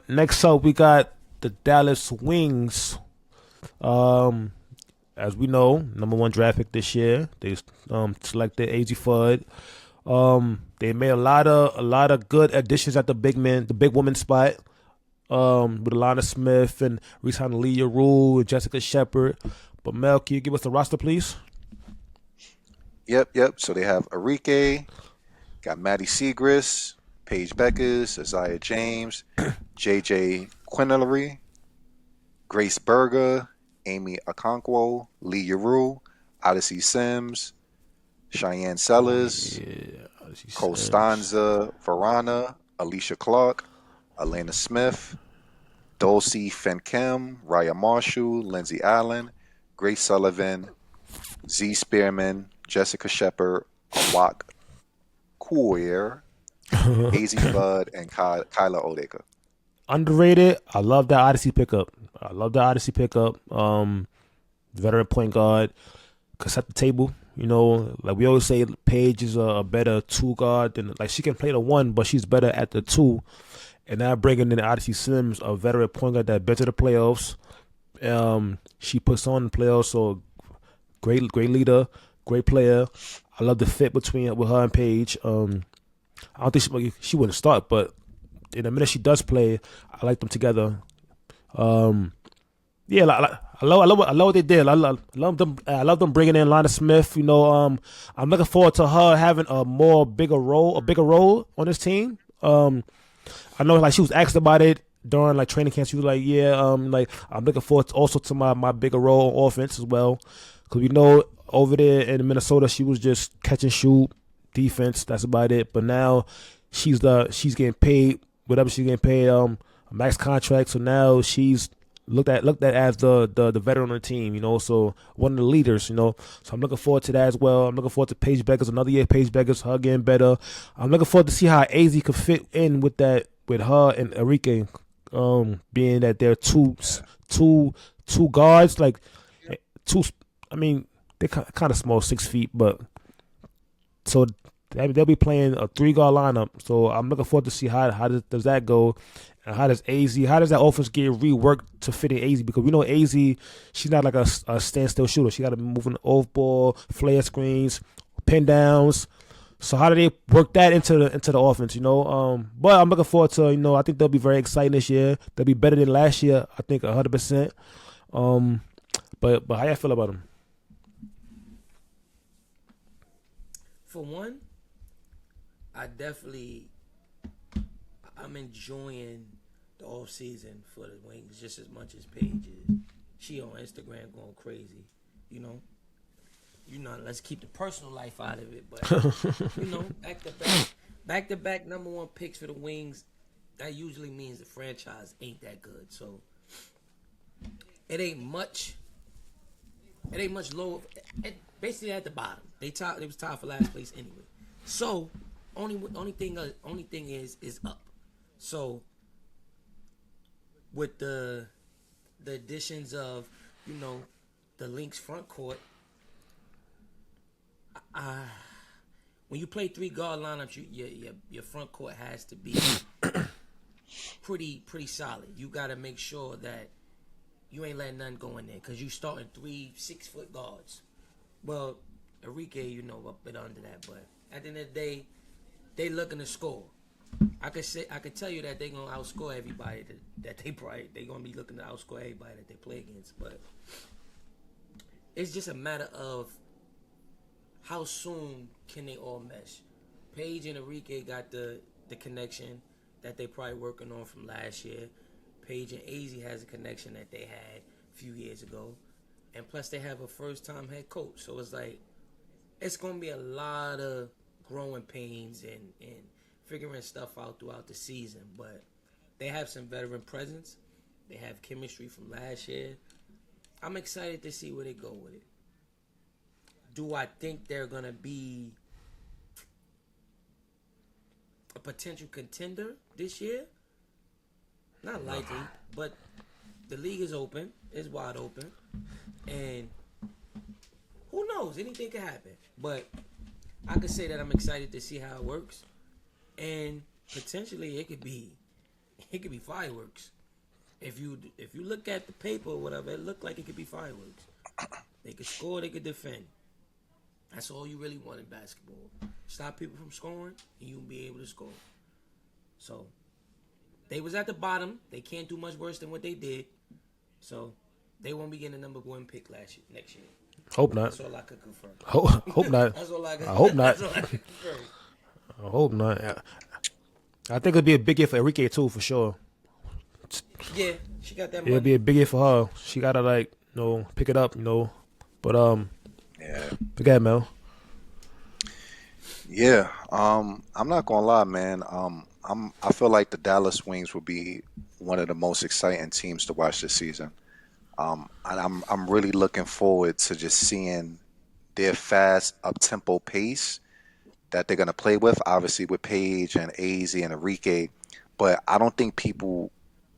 Next up, we got the Dallas Wings. Um, as we know, number one draft pick this year. They selected AZ Fudd. They made a lot of good additions at the big woman spot. With Alana Smith and re-signed Leah Rule and Jessica Shepard. But Mel, can you give us the roster, please? Yep. So they have Enrique, got Maddie Segris, Paige Beckers, Isaiah James, JJ Quinellery, Grace Berger, Amy Okonkwo, Lee Yarue, Odyssey Sims, Cheyenne Oh Sellers, yeah, she says. Costanza Verana, Alicia Clark, Elena Smith, Dulcie Fenkem, Raya Marshall, Lindsay Allen, Grace Sullivan, Z Spearman, Jessica Shepard, Awak Kuir, AZ Fudd, and Kyla Odeka. Underrated. I love that Odyssey pickup. Veteran point guard could set the table. Like we always say, Paige is a better two guard than like she can play the one, but she's better at the two. And now bringing in Odyssey Sims, a veteran point guard that been to the playoffs. She puts on the playoffs, so great leader, great player. I love the fit between with her and Paige. I don't think she wouldn't start, but in the minute she does play, I like them together. Um, yeah, I love what they did. Love them. I love them bringing in Lana Smith. I'm looking forward to her having a bigger role on this team. I know like she was asked about it during like training camp. She was like, yeah, like I'm looking forward also to my bigger role on offense as well, because we know over there in Minnesota she was just catch and shoot defense. That's about it. But now she's getting paid whatever she's getting paid a max contract. So now she's looked at as the veteran on the team. So one of the leaders. So I'm looking forward to that as well. I'm looking forward to Paige Beckers, another year. Paige Beckers, her getting better. I'm looking forward to see how AZ could fit in with that, with her and Enrique, being that they're two guards, like two. I mean, they're kind of small, 6 feet, but so they'll be playing a three-guard lineup. So I'm looking forward to see how does that go, and how does that offense get reworked to fit in AZ, because we know AZ, she's not like a standstill shooter. She got to be moving off ball, flare screens, pin downs. So how do they work that into the offense? But I'm looking forward to. I think they'll be very exciting this year. They'll be better than last year. I think 100%. But how y'all feel about them? For one, I'm enjoying the off season for the Wings just as much as Paige is. She on Instagram going crazy, you know. Let's keep the personal life out of it, but back to back number one picks for the Wings. That usually means the franchise ain't that good. So it ain't much lower. Basically at the bottom. They was tied for last place anyway. So only thing is up. So with the additions of the Lynx front court, when you play three guard lineups, your front court has to be pretty solid. You got to make sure that you ain't letting nothing go in there, because you starting 3 6-foot guards. Well, Enrique, a bit under that, but at the end of the day, they looking to score. I could tell you that they gonna outscore everybody that they gonna be looking to outscore everybody that they play against, but it's just a matter of how soon can they all mesh. Paige and Enrique got the connection that they probably working on from last year. Paige and AZ has a connection that they had a few years ago. And plus they have a first-time head coach. So it's like, it's going to be a lot of growing pains and figuring stuff out throughout the season. But they have some veteran presence. They have chemistry from last year. I'm excited to see where they go with it. Do I think they're going to be a potential contender this year? Not likely, but the league is open. It's wide open. And who knows? Anything can happen. But I could say that I'm excited to see how it works, and potentially it could be fireworks. If you look at the paper or whatever, it looked like it could be fireworks. They could score, they could defend. That's all you really want in basketball. Stop people from scoring, and you'll be able to score. So they was at the bottom. They can't do much worse than what they did. So they won't be getting the #1 pick next year. Hope not. That's all I could confirm. Hope not. That's all I could. I hope not. That's all I could confirm. I hope not. I think it'll be a big year for Enrique too, for sure. Yeah, she got that money. It'll be a big year for her. She gotta pick it up, But Yeah. forget it, Mel. Yeah. I'm not gonna lie, man. I feel like the Dallas Wings will be one of the most exciting teams to watch this season. And I'm really looking forward to just seeing their fast up tempo pace that they're gonna play with, obviously with Paige and AZ and Enrique. But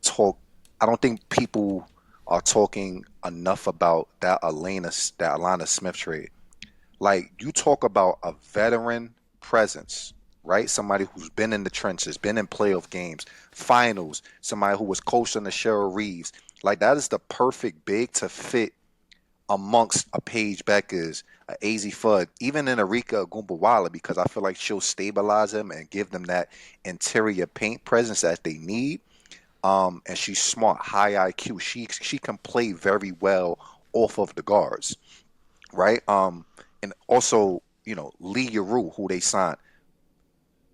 talk I don't think people are talking enough about that Alana Smith trade. Like, you talk about a veteran presence, right? Somebody who's been in the trenches, been in playoff games, finals, somebody who was coached under Cheryl Reeves. Like, that is the perfect big to fit amongst a Paige Beckers, a AZ Fudd, even in Arika Gunbawala, because I feel like she'll stabilize them and give them that interior paint presence that they need. And she's smart, high IQ. She can play very well off of the guards, right? And also, Lee Yuru, who they signed,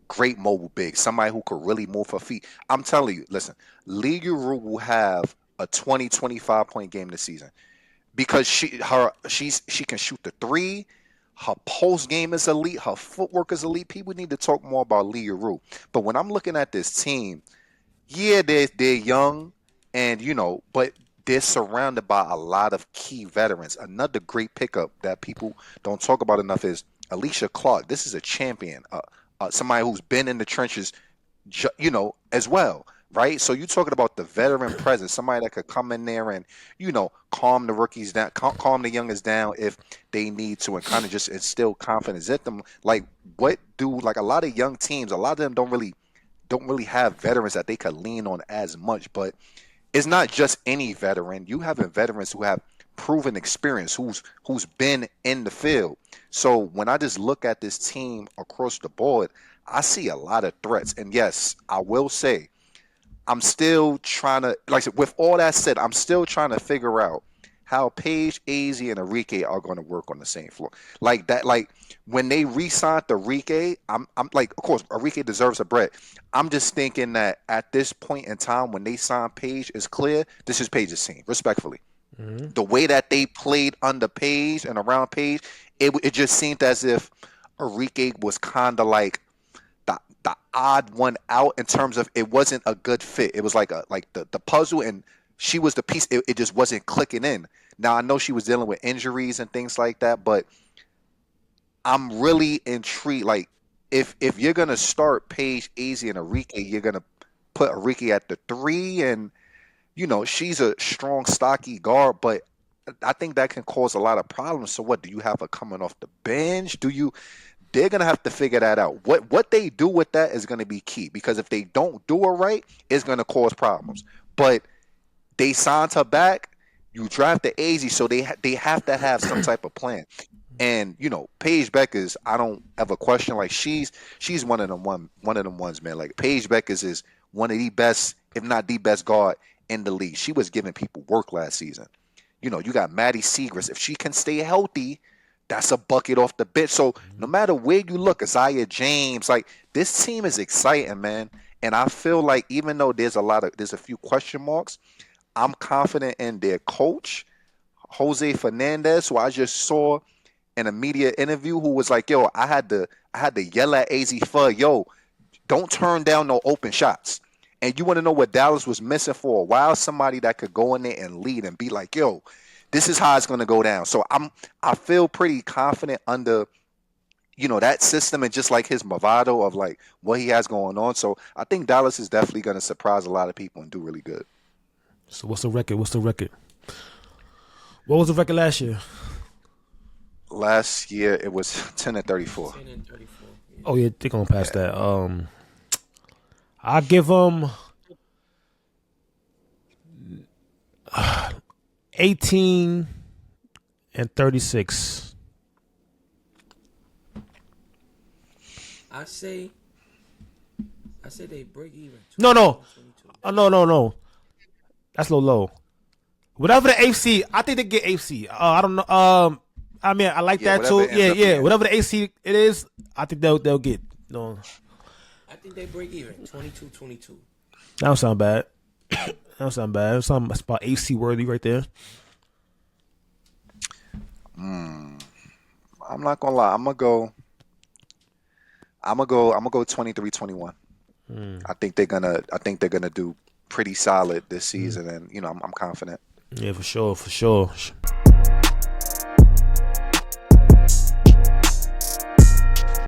great mobile big, somebody who could really move her feet. I'm telling you, listen, Lee Yuru will have a 25 point game this season because she can shoot the three. Her post game is elite. Her footwork is elite. People need to talk more about Lee Yuru. But when I'm looking at this team, yeah, they're young, and but they're surrounded by a lot of key veterans. Another great pickup that people don't talk about enough is Alicia Clark. This is a champion, somebody who's been in the trenches, as well, right? So you're talking about the veteran presence, somebody that could come in there and calm the rookies down, calm the youngers down if they need to, and kind of just instill confidence in them. Like, like a lot of young teams, a lot of them don't really have veterans that they could lean on as much. But it's not just any veteran. You have veterans who have proven experience, who's been in the field. So when I just look at this team across the board, I see a lot of threats. And yes, I will say, I'm still trying to, like I said, with all that said, I'm still trying to figure out how Paige, AZ, and Enrique are going to work on the same floor. Like that, like when they re-signed Enrique, I'm like, of course, Enrique deserves a bread. I'm just thinking that at this point in time, when they signed Paige, it's clear this is Paige's team, respectfully. Mm-hmm. The way that they played under Paige and around Paige, it just seemed as if Enrique was kind of like the odd one out in terms of it wasn't a good fit. It was like the puzzle, and she was the piece. It just wasn't clicking in. Now I know she was dealing with injuries and things like that, but I'm really intrigued. Like, if you're gonna start Paige, AZ, and Enrique, you're gonna put Enrique at the 3, and she's a strong, stocky guard, but I think that can cause a lot of problems. So what do you have her coming off the bench? They're gonna have to figure that out. What they do with that is gonna be key, because if they don't do it right, it's gonna cause problems. But they signed her back. You draft the AZ, so they have to have some type of plan. And Paige Beckers, I don't ever question. Like, she's one of them ones, man. Like, Paige Beckers is one of the best, if not the best guard in the league. She was giving people work last season. You got Maddie Segrist. If she can stay healthy, that's a bucket off the bench. So no matter where you look, Isaiah James, like, this team is exciting, man. And I feel like even though there's a few question marks, I'm confident in their coach, Jose Fernandez, who I just saw in a media interview, who was like, yo, I had to yell at AZ Fudd, yo, don't turn down no open shots. And you want to know what Dallas was missing for a while? Somebody that could go in there and lead and be like, yo, this is how it's going to go down. So I feel pretty confident under that system, and just like his Movado of like what he has going on. So I think Dallas is definitely going to surprise a lot of people and do really good. So what's the record? What was the record last year? Last year it was 10-34. 10-34. Yeah. Oh yeah, they're gonna pass that. I give them 18-36. I say they break even. No, 22. no. That's low. Whatever the AC, I think they get AC. I don't know. I mean, I like Yeah, that whatever too. it ends up Yeah. being. Whatever the AC it is, I think they'll get. No, I think they break even. 22-22. that don't sound bad. That don't sound bad. That's something that's about AC worthy right there. I'm not gonna lie. I'm gonna go 23-21. I think they're gonna do pretty solid this season, and I'm confident. Yeah, for sure.